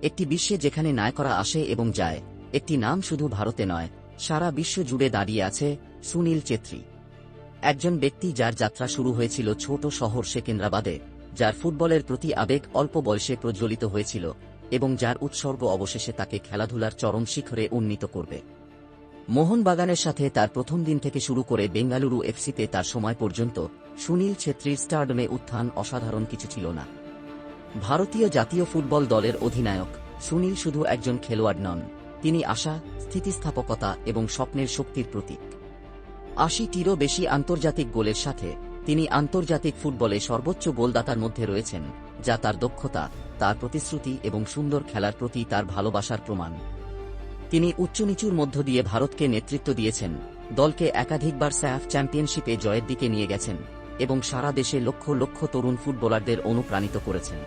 একটি বিশ্বে যেখানে নায়করা আসে এবং যায়, একটি নাম শুধু ভারতে নয়, সারা বিশ্ব জুড়ে দাঁড়িয়ে আছে, সুনীল ছেত্রী। একজন ব্যক্তি যার যাত্রা শুরু হয়েছিল ছোট শহর সেকেন্দ্রাবাদে, যার ফুটবলের প্রতি আবেগ অল্প বয়সে প্রজ্বলিত হয়েছিল এবং যার উৎসর্গ অবশেষে তাকে খেলাধুলার চরম শিখরে উন্নীত করবে। মোহনবাগানের সাথে তার প্রথম দিন থেকে শুরু করে বেঙ্গালুরু এফসিতে তার সময় পর্যন্ত সুনীল ছেত্রীর স্টারডমে উত্থান অসাধারণ কিছু ছিল না। ভারতীয় জাতীয় ফুটবল দলের অধিনায়ক সুনীল শুধু একজন খেলোয়াড় নন, তিনি আশা, স্থিতিস্থাপকতা এবং স্বপ্নের শক্তির প্রতীক। ৮০টিরও বেশি আন্তর্জাতিক গোলের সাথে তিনি আন্তর্জাতিক ফুটবলে সর্বোচ্চ গোলদাতার মধ্যে রয়েছেন, যা তার দক্ষতা, তার প্রতিশ্রুতি এবং সুন্দর খেলার প্রতি তার ভালোবাসার প্রমাণ। তিনি উচ্চনিচুর মধ্য দিয়ে ভারতকে নেতৃত্ব দিয়েছেন, দলকে একাধিকবার স্যাফ চ্যাম্পিয়নশিপে জয়ের দিকে নিয়ে গেছেন এবং সারা দেশে লক্ষ লক্ষ তরুণ ফুটবলারদের অনুপ্রাণিত করেছেন।